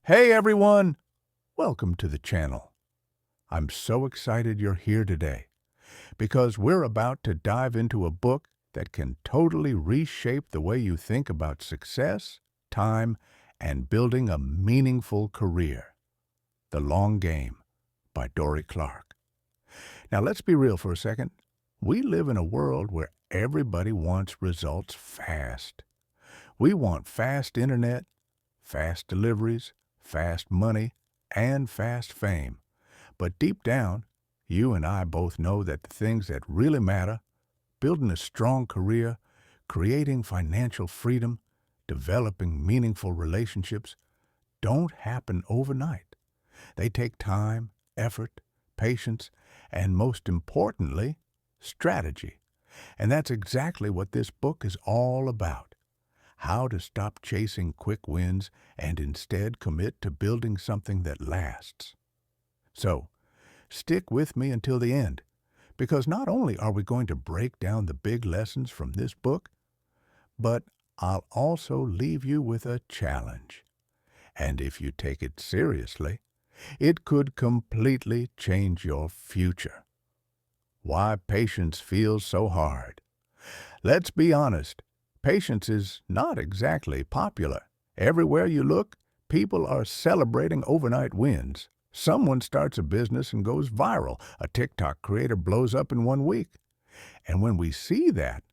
Hey everyone! Welcome to the channel. I'm so excited you're here today because we're about to dive into a book that can totally reshape the way you think about success, time, and building a meaningful career. The Long Game by Dorie Clark. Now let's be real for a second. We live in a world where everybody wants results fast. We want fast internet, fast deliveries, fast money, and fast fame. But deep down, you and I both know that the things that really matter, building a strong career, creating financial freedom, developing meaningful relationships, don't happen overnight. They take time, effort, patience, and most importantly, strategy. And that's exactly what this book is all about. How to stop chasing quick wins and instead commit to building something that lasts. So, stick with me until the end, because not only are we going to break down the big lessons from this book, but I'll also leave you with a challenge. And if you take it seriously, it could completely change your future. Why patience feels so hard. Let's be honest. Patience is not exactly popular. Everywhere you look, people are celebrating overnight wins. Someone starts a business and goes viral. A TikTok creator blows up in 1 week. And when we see that,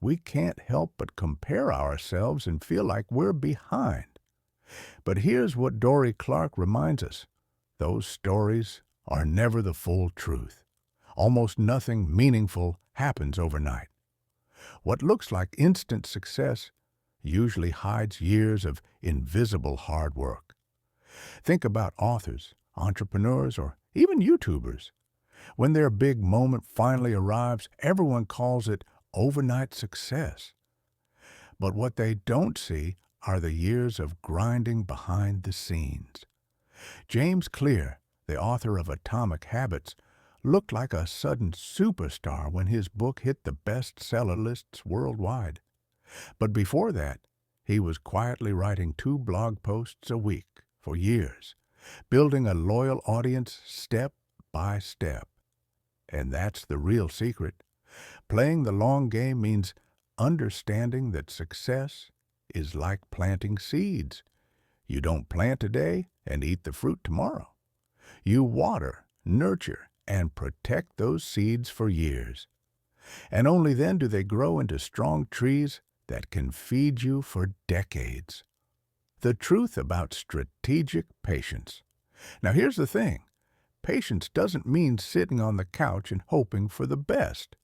we can't help but compare ourselves and feel like we're behind. But here's what Dorie Clark reminds us. Those stories are never the full truth. Almost nothing meaningful happens overnight. What looks like instant success usually hides years of invisible hard work. Think about authors, entrepreneurs, or even YouTubers. When their big moment finally arrives, everyone calls it overnight success. But what they don't see are the years of grinding behind the scenes. James Clear, the author of Atomic Habits, looked like a sudden superstar when his book hit the bestseller lists worldwide. But before that, he was quietly writing 2 blog posts a week for years, building a loyal audience step by step. And that's the real secret. Playing the long game means understanding that success is like planting seeds. You don't plant today and eat the fruit tomorrow. You water, nurture, and protect those seeds for years. And only then do they grow into strong trees that can feed you for decades. The truth about strategic patience. Now here's the thing. Patience doesn't mean sitting on the couch and hoping for the best.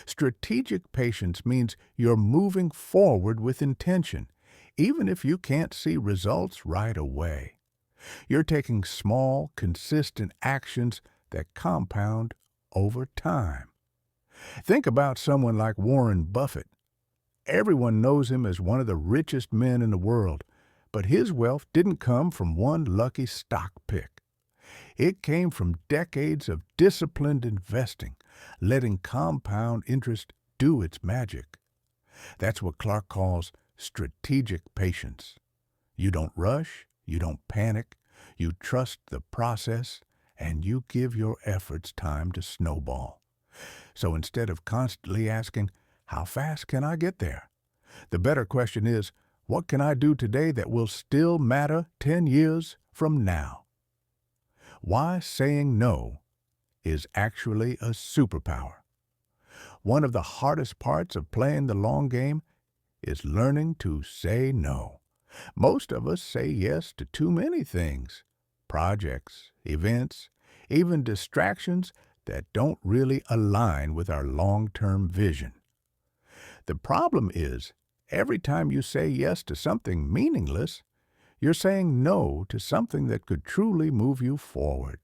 Strategic patience means you're moving forward with intention, even if you can't see results right away. You're taking small, consistent actions that compound over time. Think about someone like Warren Buffett. Everyone knows him as one of the richest men in the world, but his wealth didn't come from one lucky stock pick. It came from decades of disciplined investing, letting compound interest do its magic. That's what Clark calls strategic patience. You don't rush, you don't panic, you trust the process, and you give your efforts time to snowball. So instead of constantly asking, how fast can I get there? The better question is, what can I do today that will still matter 10 years from now? Why saying no is actually a superpower. One of the hardest parts of playing the long game is learning to say no. Most of us say yes to too many things. Projects, events, even distractions that don't really align with our long-term vision. The problem is, every time you say yes to something meaningless, you're saying no to something that could truly move you forward.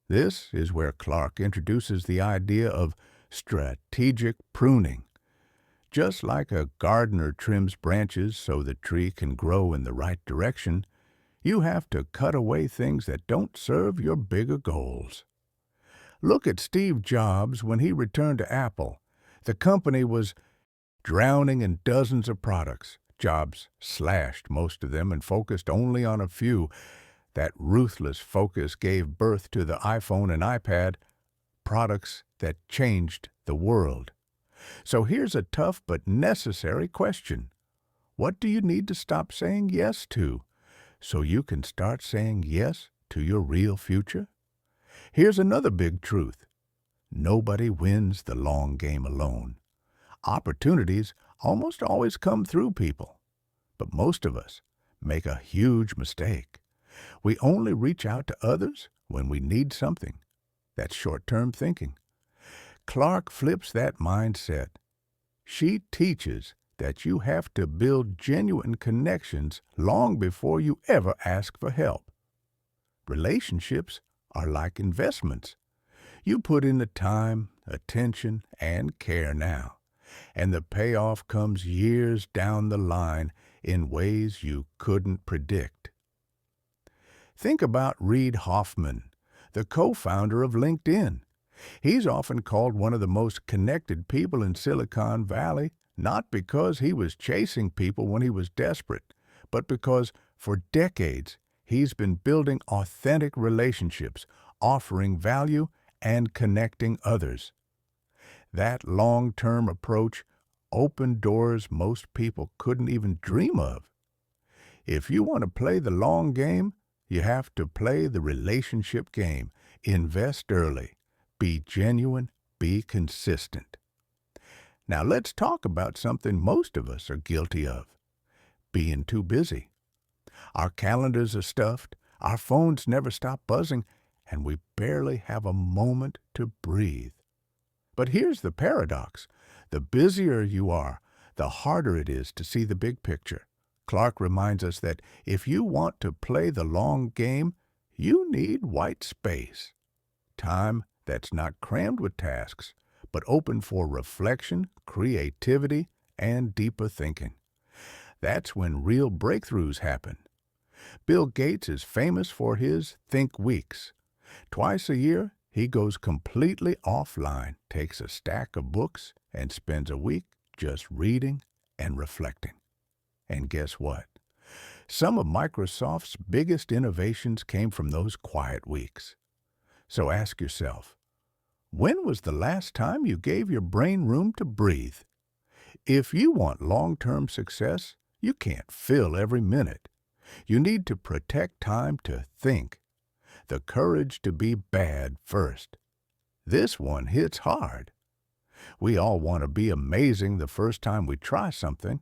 This is where Clark introduces the idea of strategic pruning. Just like a gardener trims branches so the tree can grow in the right direction, you have to cut away things that don't serve your bigger goals. Look at Steve Jobs when he returned to Apple. The company was drowning in dozens of products, jobs, slashed most of them and focused only on a few. That ruthless focus gave birth to the iPhone and iPad, products that changed the world. So here's a tough but necessary question. What do you need to stop saying yes to so you can start saying yes to your real future? Here's another big truth. Nobody wins the long game alone. Opportunities almost always come through people, but most of us make a huge mistake. We only reach out to others when we need something. That's short-term thinking. Clark flips that mindset. She teaches that you have to build genuine connections long before you ever ask for help. Relationships are like investments. You put in the time, attention, and care now, and the payoff comes years down the line in ways you couldn't predict. Think about Reid Hoffman, the co-founder of LinkedIn. He's often called one of the most connected people in Silicon Valley, not because he was chasing people when he was desperate, but because for decades he's been building authentic relationships, offering value, and connecting others. That long-term approach opened doors most people couldn't even dream of. If you want to play the long game, you have to play the relationship game. Invest early. Be genuine. Be consistent. Now let's talk about something most of us are guilty of. Being too busy. Our calendars are stuffed, our phones never stop buzzing, and we barely have a moment to breathe. But here's the paradox. The busier you are, the harder it is to see the big picture. Clark reminds us that if you want to play the long game, you need white space. Time that's not crammed with tasks, but open for reflection, creativity, and deeper thinking. That's when real breakthroughs happen. Bill Gates is famous for his Think Weeks. Twice a year, he goes completely offline, takes a stack of books, and spends a week just reading and reflecting. And guess what? Some of Microsoft's biggest innovations came from those quiet weeks. So ask yourself, when was the last time you gave your brain room to breathe? If you want long-term success, you can't fill every minute. You need to protect time to think. The courage to be bad first. This one hits hard. We all want to be amazing the first time we try something.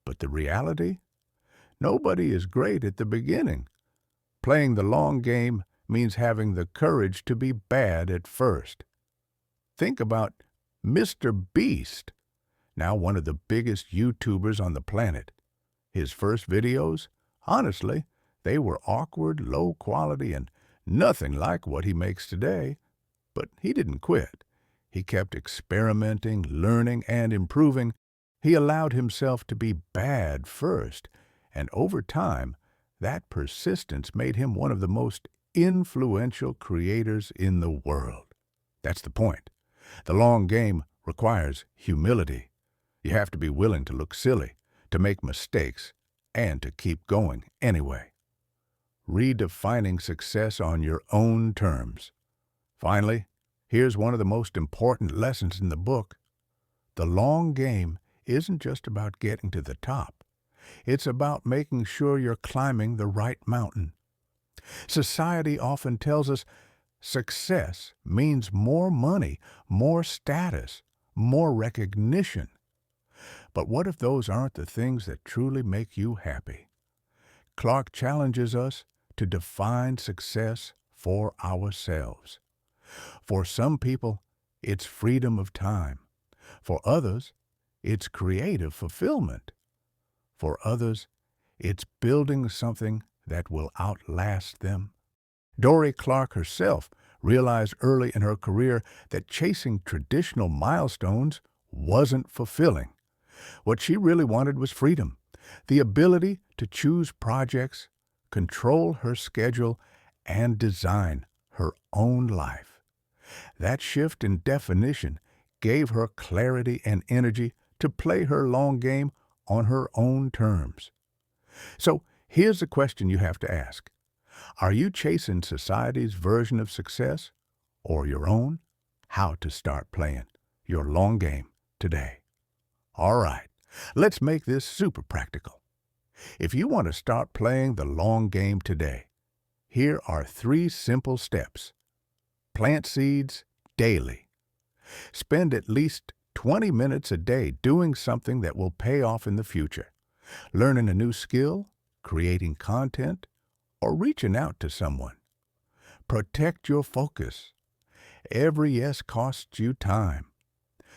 But the reality? Nobody is great at the beginning. Playing the long game means having the courage to be bad at first. Think about Mr. Beast, now one of the biggest YouTubers on the planet. His first videos, honestly, they were awkward, low quality, and nothing like what he makes today. But he didn't quit. He kept experimenting, learning, and improving. He allowed himself to be bad first, and over time, that persistence made him one of the most influential creators in the world. That's the point. The long game requires humility. You have to be willing to look silly, to make mistakes, and to keep going anyway. Redefining success on your own terms. Finally, here's one of the most important lessons in the book. The long game isn't just about getting to the top. It's about making sure you're climbing the right mountain. Society often tells us success means more money, more status, more recognition. But what if those aren't the things that truly make you happy? Clark challenges us to define success for ourselves. For some people, it's freedom of time. For others, it's creative fulfillment. For others, it's building something that will outlast them. Dorie Clark herself realized early in her career that chasing traditional milestones wasn't fulfilling. What she really wanted was freedom, the ability to choose projects, control her schedule, and design her own life. That shift in definition gave her clarity and energy to play her long game on her own terms. So here's the question you have to ask. Are you chasing society's version of success or your own? How to start playing your long game today. All right, let's make this super practical. If you want to start playing the long game today, here are 3 simple steps. Plant seeds daily. Spend at least 20 minutes a day doing something that will pay off in the future. Learning a new skill, creating content, or reaching out to someone. Protect your focus. Every yes costs you time.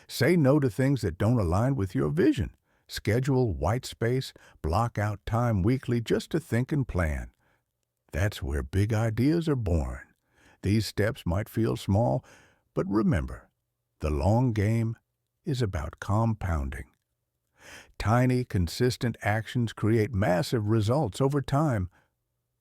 Say no to things that don't align with your vision. Schedule white space, block out time weekly just to think and plan. That's where big ideas are born. These steps might feel small, but remember, the long game is about compounding. Tiny, consistent actions create massive results over time.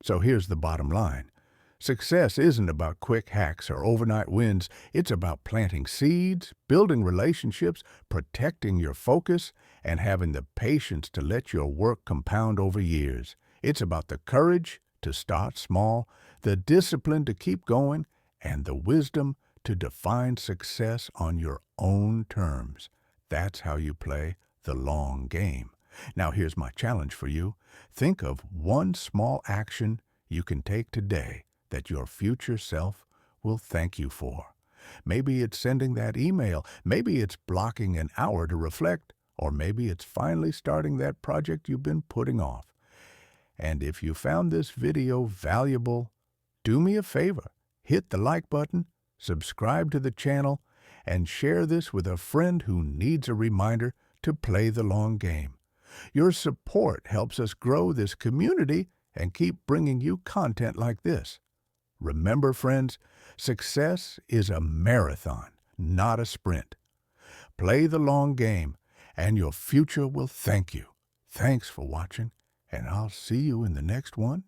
So here's the bottom line. Success isn't about quick hacks or overnight wins. It's about planting seeds, building relationships, protecting your focus, and having the patience to let your work compound over years. It's about the courage to start small, the discipline to keep going, and the wisdom to define success on your own terms. That's how you play the long game. Now here's my challenge for you. Think of one small action you can take today that your future self will thank you for. Maybe it's sending that email, maybe it's blocking an hour to reflect, or maybe it's finally starting that project you've been putting off. And if you found this video valuable, do me a favor, hit the like button, subscribe to the channel, and share this with a friend who needs a reminder to play the long game. Your support helps us grow this community and keep bringing you content like this. Remember, friends, success is a marathon, not a sprint. Play the long game, and your future will thank you. Thanks for watching, and I'll see you in the next one.